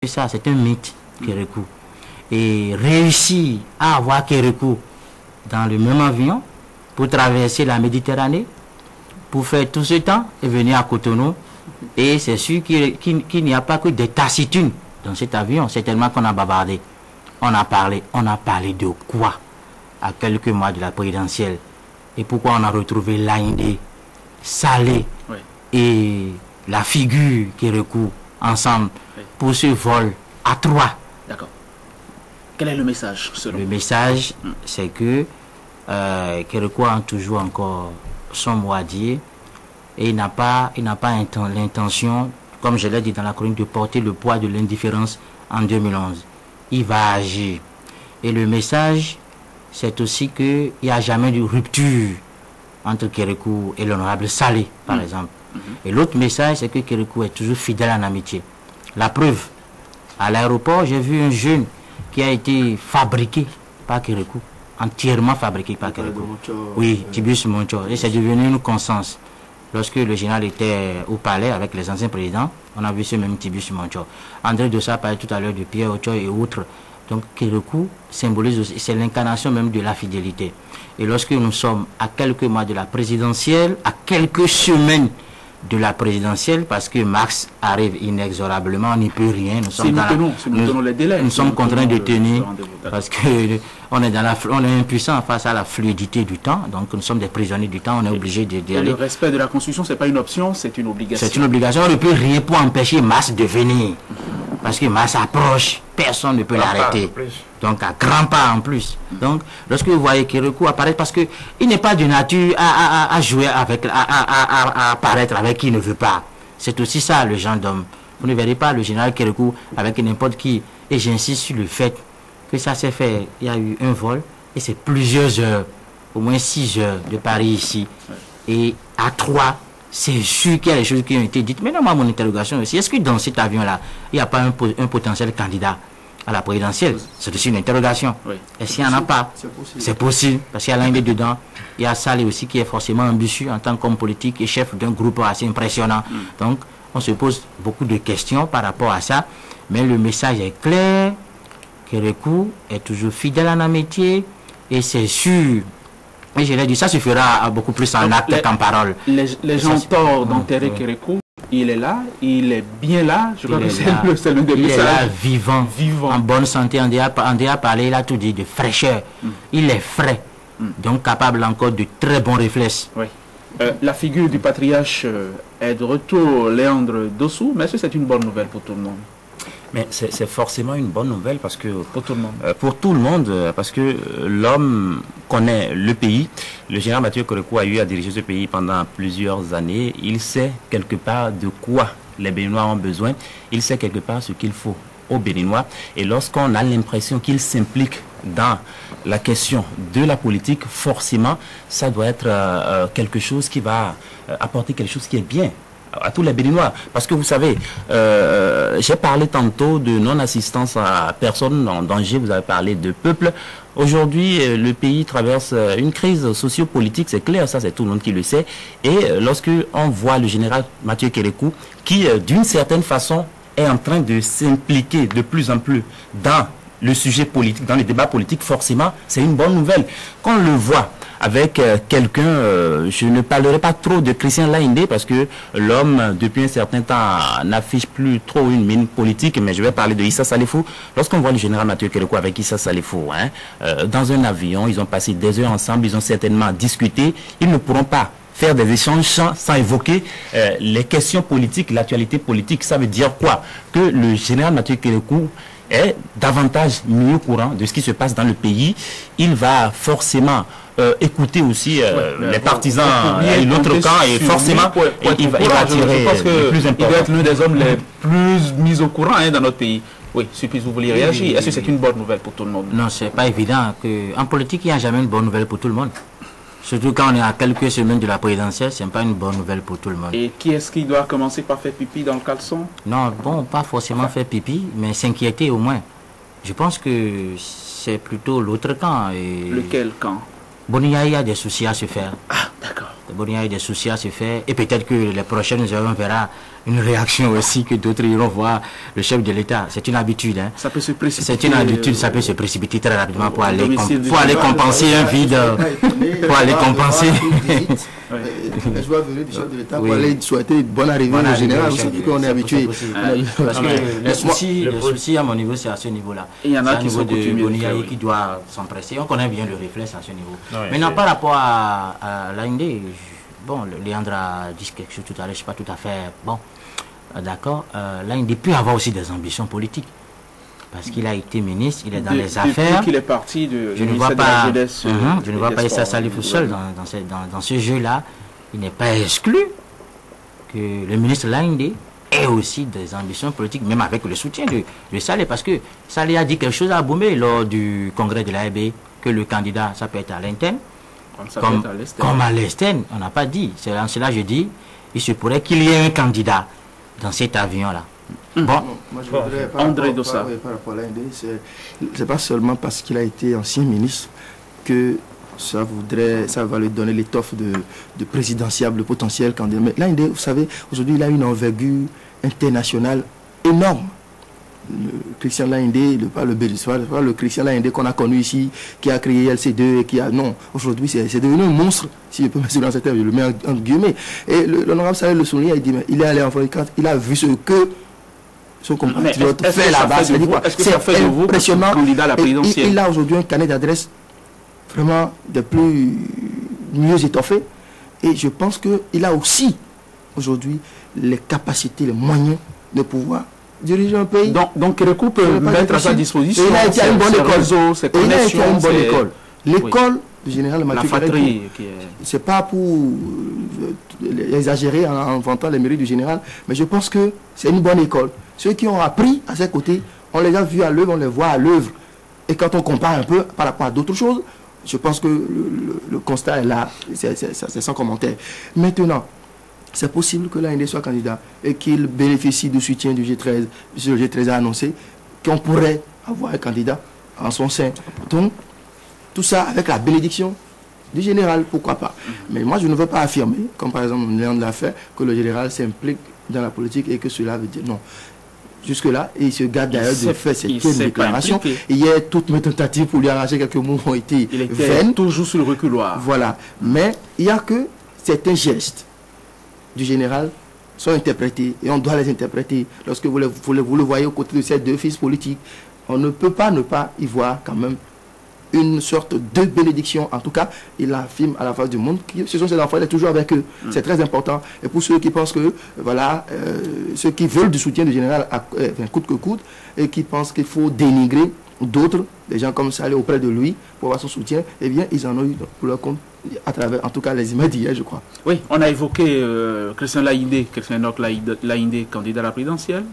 Ça, c'est un mythe, Kérékou. Et réussir à avoir Kérékou dans le même avion pour traverser la Méditerranée, pour faire tout ce temps et venir à Cotonou. Et c'est sûr qu'il n'y a pas que des taciturnes dans cet avion. C'est tellement qu'on a bavardé. On a parlé de quoi à quelques mois de la présidentielle? Et pourquoi on a retrouvé l'Aïndé, Salé et la figure Kérékou ensemble pour ce vol à 3. D'accord. Quel est le message selon Le message, c'est que Kérékou a toujours encore son mot à dire et il n'a pas l'intention, comme je l'ai dit dans la chronique, de porter le poids de l'indifférence en 2011. Il va agir. Et le message, c'est aussi qu'il n'y a jamais de rupture entre Kérékou et l'honorable Salé, par exemple. Et l'autre message, c'est que Kérékou est toujours fidèle en amitié. La preuve, à l'aéroport, j'ai vu un jeune qui a été fabriqué par Kérékou, entièrement fabriqué par Kérékou. Oui, Tibius Moncho. Et c'est devenu une constance. Lorsque le général était au palais avec les anciens présidents, on a vu ce même Tibius Moncho. André Dossa parlait tout à l'heure de Pierre Ocho et autres. Donc Kérékou symbolise aussi, c'est l'incarnation même de la fidélité. Et lorsque nous sommes à quelques mois de la présidentielle, à quelques semaines de la présidentielle, parce que Max arrive inexorablement, on n'y peut rien. Nous sommes contraints de tenir, parce que on est impuissant face à la fluidité du temps, donc nous sommes des prisonniers du temps, on est obligé d'aller. Le respect de la Constitution, c'est pas une option, c'est une obligation. C'est une obligation, on ne peut rien pour empêcher Max de venir, parce que Max approche, personne ne peut l'arrêter. Donc à grands pas en plus. Donc lorsque vous voyez Kérékou apparaître, parce que il n'est pas de nature à jouer avec, à apparaître avec qui il ne veut pas. C'est aussi ça le genre d'homme. Vous ne verrez pas le général Kérékou avec n'importe qui. Et j'insiste sur le fait que ça s'est fait. Il y a eu un vol et c'est plusieurs heures, au moins 6 heures de Paris ici. Et à 3, c'est sûr qu'il y a des choses qui ont été dites. Mais non, moi, mon interrogation aussi, est-ce que dans cet avion-là, il n'y a pas un potentiel candidat à la présidentielle? C'est aussi une interrogation. Est-ce qu'il n'y en a pas? C'est possible, parce qu'il y a l'un dedans. Il y a Salé aussi qui est forcément ambitieux en tant qu'homme politique et chef d'un groupe assez impressionnant. Donc, on se pose beaucoup de questions par rapport à ça. Mais le message est clair. Kérékou est toujours fidèle en amitié. Et c'est sûr. Et je l'ai dit, ça se fera beaucoup plus en acte qu'en parole. Les gens tordent d'enterrer Kérékou. Il est là, il est bien là. Je crois que c'est le début. Il est là, vivant, en bonne santé. On a parlé, il a tout dit, de fraîcheur. Il est frais, donc capable encore de très bons réflexes. Oui. La figure du patriarche est de retour, Léandre Dossou, mais est-ce que c'est une bonne nouvelle pour tout le monde? Mais c'est forcément une bonne nouvelle parce que pour tout le monde, parce que l'homme connaît le pays. Le général Mathieu Kérékou a eu à diriger ce pays pendant plusieurs années. Il sait quelque part de quoi les Béninois ont besoin. Il sait quelque part ce qu'il faut aux Béninois. Et lorsqu'on a l'impression qu'il s'implique dans la question de la politique, forcément, ça doit être quelque chose qui va apporter quelque chose qui est bien à tous les Béninois. Parce que vous savez, j'ai parlé tantôt de non-assistance à personne en danger, vous avez parlé de peuple. Aujourd'hui, le pays traverse une crise socio-politique, c'est clair, ça c'est tout le monde qui le sait. Et lorsque on voit le général Mathieu Kérékou, qui d'une certaine façon est en train de s'impliquer de plus en plus dans le sujet politique, dans les débats politiques, forcément, c'est une bonne nouvelle. Quand on le voit avec quelqu'un, je ne parlerai pas trop de Christian Laïndé parce que l'homme, depuis un certain temps, n'affiche plus trop une mine politique, mais je vais parler de Issa Salifou. Lorsqu'on voit le général Mathieu Kérékou avec Issa Salifou, dans un avion, ils ont passé des heures ensemble, ils ont certainement discuté, ils ne pourront pas faire des échanges sans évoquer les questions politiques, l'actualité politique. Ça veut dire quoi? Que le général Mathieu Kérékou est davantage mieux au courant de ce qui se passe dans le pays. Il va forcément écouter aussi les partisans et l'autre camp et forcément il va tirer le plus important. Il doit être l'un des hommes les plus mis au courant dans notre pays. Oui, Sulpice, vous voulez réagir? Est-ce que c'est une bonne nouvelle pour tout le monde? Non, c'est pas évident. En politique, il n'y a jamais une bonne nouvelle pour tout le monde. Surtout quand on est à quelques semaines de la présidentielle, ce n'est pas une bonne nouvelle pour tout le monde. Et qui est-ce qui doit commencer par faire pipi dans le caleçon? Non, bon, pas forcément faire pipi, mais s'inquiéter au moins. Je pense que c'est plutôt l'autre camp. Lequel camp? Bon, il y a des soucis à se faire. Ah, d'accord. D'abord, il y a eu des soucis à se faire. Et peut-être que les prochaines heures, on verra une réaction aussi, que d'autres iront voir le chef de l'État. C'est une habitude. Hein. Ça peut se précipiter. C'est une habitude, ça peut se précipiter très rapidement pour aller compenser un vide. Pour aller compenser. Je vois venir du chef de l'État pour aller souhaiter bonne arrivée au général. Vous savez qu'on est habitué. Parce que le souci, à mon niveau, c'est à ce niveau-là. Il y en a qui sont de Boniaï qui doit s'empresser. On connaît bien le réflexe à ce niveau. Maintenant, par rapport à l'AND, bon, Léandre a dit quelque chose tout à l'heure, je ne suis pas tout à fait bon. D'accord. l'AND peut avoir aussi des ambitions politiques. Parce qu'il a été ministre, il est dans les affaires. Depuis qu'il est parti je ne vois pas, je ne vois pas Issa Salifou seul dans ce jeu-là. Il n'est pas exclu que le ministre Laindé ait aussi des ambitions politiques, même avec le soutien de Saleh. Parce que Saleh a dit quelque chose à Boumé lors du congrès de l'AEB, que le candidat, ça peut être à l'interne, comme à l'externe. On n'a pas dit. C'est en cela que je dis, il se pourrait qu'il y ait un candidat dans cet avion-là. Bon, moi je voudrais André Dossa. Par rapport à l'AND, c'est pas seulement parce qu'il a été ancien ministre que ça va lui donner l'étoffe de présidentiable, de potentiel candidat. Mais l'AND, vous savez, aujourd'hui il a une envergure internationale énorme. Le Christian Laindé, pas le Bélissoir, pas le Christian Laindé qu'on a connu ici, qui a créé LC2 et qui a... Non, aujourd'hui c'est devenu un monstre, si je peux me dans cette terme, je le mets en guillemets. Et l'honorable Saleh le souligne, il dit, mais il est allé en France, il a vu ce que son compatriote fait là-bas. C'est impressionnant. Il a aujourd'hui un carnet d'adresses vraiment des plus mieux étoffés. Et je pense qu'il a aussi aujourd'hui les capacités, les moyens de pouvoir diriger un pays. Donc Kérékou peut mettre à sa disposition. Il a été à une bonne école. L'école du général Mathieu Kérékou, c'est pas pour exagérer en vantant les mérites du général, mais je pense que c'est une bonne école. Ceux qui ont appris à ses côtés, on les a vus à l'œuvre, on les voit à l'œuvre. Et quand on compare un peu par rapport à d'autres choses, je pense que le constat est là, c'est sans commentaire. Maintenant, c'est possible que l'AND soit candidat et qu'il bénéficie du soutien du G13. Le G13 a annoncé qu'on pourrait avoir un candidat en son sein. Donc, tout ça avec la bénédiction du général, pourquoi pas. Mais moi, je ne veux pas affirmer, comme par exemple Léandre l'a fait, que le général s'implique dans la politique et que cela veut dire non. Jusque-là, et il se garde d'ailleurs de faire cette déclaration. Hier, toutes mes tentatives pour lui arracher quelques mots ont été vaines. Toujours sur le reculoir. Voilà. Mais il n'y a que certains gestes du général sont interprétés et on doit les interpréter. Lorsque vous le voyez aux côtés de ces deux fils politiques, on ne peut pas ne pas y voir quand même une sorte de bénédiction. En tout cas, il affirme à la face du monde que ce sont ses enfants, il est toujours avec eux. C'est très important. Et pour ceux qui pensent que, voilà, ceux qui veulent du soutien du général coûte que coûte, et qui pensent qu'il faut dénigrer d'autres, des gens comme ça, aller auprès de lui pour avoir son soutien, eh bien, ils en ont eu pour leur compte, à travers, en tout cas, les images d'hier, je crois. Oui, on a évoqué Christian Enoch Laindé, candidat à la présidentielle.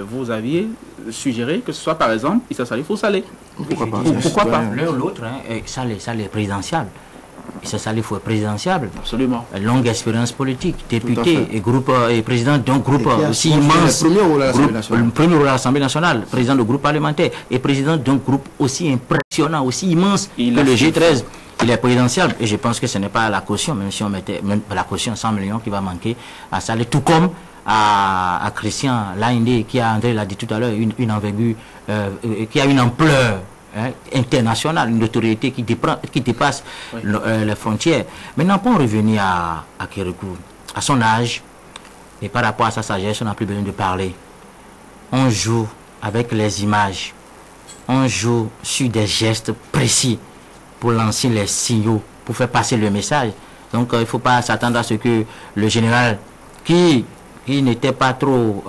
Vous aviez suggéré que ce soit, par exemple, Issa Salifou Saleh. Pourquoi pas? Pourquoi pas? L'un ou l'autre, ça est présidentiable. Issa Salifou est présidentiable. Absolument. Longue expérience politique, député et président d'un groupe aussi immense. Le premier rôle à l'Assemblée nationale, président du groupe parlementaire et président d'un groupe aussi impressionnant, aussi immense que le G13. Il est présidentiable et je pense que ce n'est pas la caution, même si on mettait même la caution 100 millions qui va manquer à Saleh, tout comme à Christian Laindé qui a, André l'a dit tout à l'heure, une envergure, qui a une ampleur internationale, une autorité qui dépasse les frontières. Maintenant, pour en revenir à Kérékou, à son âge et par rapport à sa sagesse, on n'a plus besoin de parler. On joue avec les images, on joue sur des gestes précis pour lancer les signaux, pour faire passer le message. Donc il ne faut pas s'attendre à ce que le général qui n'était pas trop,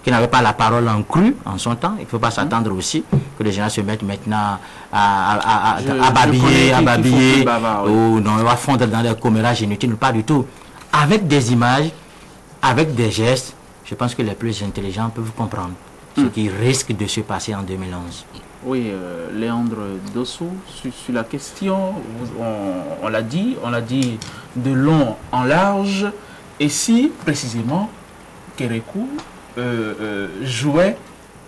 qui n'avait pas la parole en cru en son temps, il ne faut pas s'attendre aussi que le général se mette maintenant à babiller, ou non, on va fondre dans des commérages inutiles, pas du tout. Avec des images, avec des gestes, je pense que les plus intelligents peuvent comprendre ce qui risque de se passer en 2011. Oui, Léandre Dossou, sur la question, on l'a dit de long en large, et si précisément Kérékou jouait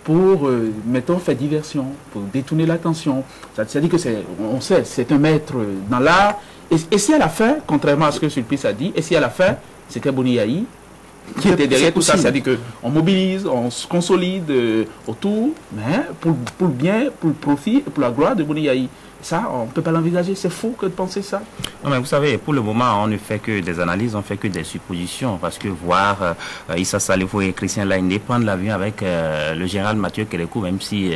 pour, mettons, faire diversion, pour détourner l'attention. C'est-à-dire que on sait, c'est un maître dans l'art, Et si à la fin, contrairement à ce que Sulpice a dit, et si à la fin, c'était Boni Yayi qui était derrière tout ça, c'est-à-dire qu'on mobilise, on se consolide autour, mais pour le bien, pour le profit, pour la gloire de Boni Yayi. Ça, on ne peut pas l'envisager. C'est faux que de penser ça. Non, mais vous savez, pour le moment, on ne fait que des analyses, on ne fait que des suppositions. Parce que voir Issa Salifou et Christian Laindé prendre l'avion avec le général Mathieu Kérékou, même si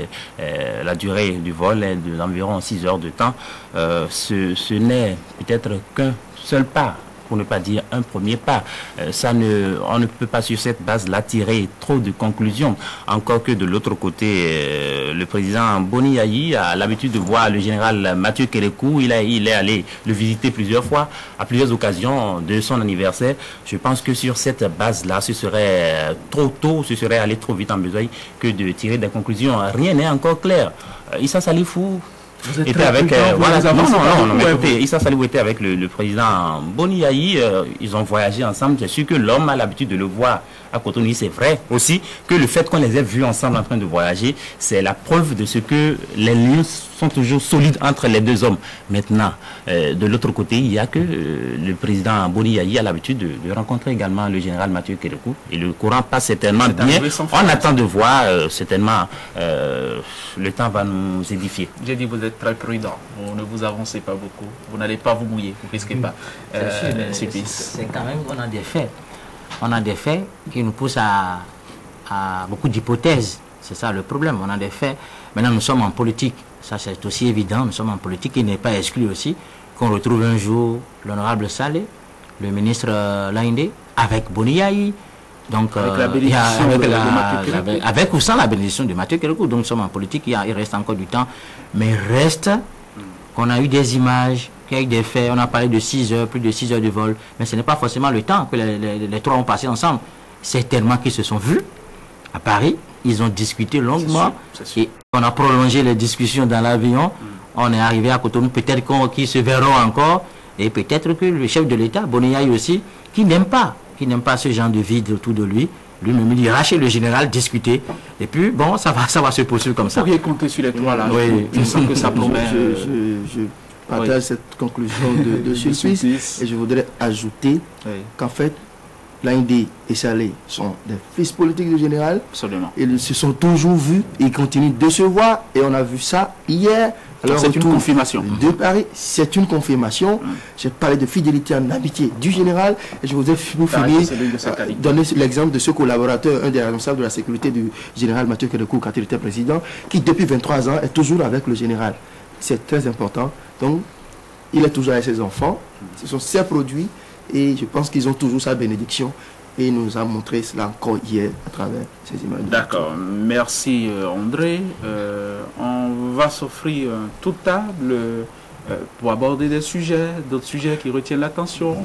la durée du vol est d'environ 6 heures de temps, ce n'est peut-être qu'un seul pas, pour ne pas dire un premier pas. On ne peut pas sur cette base-là tirer trop de conclusions. Encore que de l'autre côté, le président Boni Yayi a l'habitude de voir le général Mathieu Kérékou. Il est allé le visiter plusieurs fois, à plusieurs occasions de son anniversaire. Je pense que sur cette base-là, ce serait trop tôt, ce serait aller trop vite en besogne que de tirer des conclusions. Rien n'est encore clair. Issa Salifou était avec Issa Salifou était avec le président Boni Yayi, ils ont voyagé ensemble. C'est sûr que l'homme a l'habitude de le voir à Cotonou. C'est vrai aussi que le fait qu'on les ait vus ensemble en train de voyager, c'est la preuve de ce que les liens sont toujours solides entre les deux hommes. Maintenant, de l'autre côté, il y a que le président Boni Yayi a l'habitude de rencontrer également le général Mathieu Kérékou, et le courant passe certainement bien. On attend de voir, certainement le temps va nous édifier. J'ai dit vous êtes très prudent, vous ne vous avancez pas beaucoup, vous n'allez pas vous mouiller, vous ne risquez pas. C'est quand même qu'on a des faits. On a des faits qui nous poussent à beaucoup d'hypothèses. C'est ça le problème, on a des faits. Maintenant nous sommes en politique, ça c'est aussi évident, nous sommes en politique. Il n'est pas exclu aussi qu'on retrouve un jour l'honorable Saleh, le ministre Laindé, avec Boni Yayi. Donc, avec ou sans la bénédiction de Mathieu Kérékou. Donc nous sommes en politique, il reste encore du temps. Mais reste qu'on a eu des images, qu'il y a eu des faits, on a parlé de 6 heures, plus de 6 heures de vol. Mais ce n'est pas forcément le temps que les trois ont passé ensemble. C'est tellement qu'ils se sont vus à Paris, ils ont discuté longuement. C'est sûr. Et on a prolongé les discussions dans l'avion. On est arrivé à Cotonou, peut-être qu'ils se verront encore. Et peut-être que le chef de l'État, Boni Yayi aussi, qui n'aime pas ce genre de vide autour de lui. Lui-même, il ira chez le général discuter. Et puis, bon, ça va se poursuivre comme ça. Vous pourriez compter sur les trois là. Oui. Je sens que ça promet. Je partage cette conclusion de Sulpice. Et je voudrais ajouter qu'en fait, Laindé et Saleh sont des fils politiques du général. Absolument. Ils se sont toujours vus. Ils continuent de se voir. Et on a vu ça hier. C'est une confirmation. De Paris, c'est une confirmation. J'ai parlé de fidélité en amitié du général. Et je voudrais pour finir donner l'exemple de ce collaborateur, un des responsables de la sécurité du général Mathieu Kérékou quand il était président, qui depuis 23 ans est toujours avec le général. C'est très important. Donc, il est toujours avec ses enfants. Ce sont ses produits. Et je pense qu'ils ont toujours sa bénédiction. Et il nous a montré cela encore hier à travers ces images. D'accord. Merci André. On va s'offrir un tour de table pour aborder des sujets, d'autres sujets qui retiennent l'attention.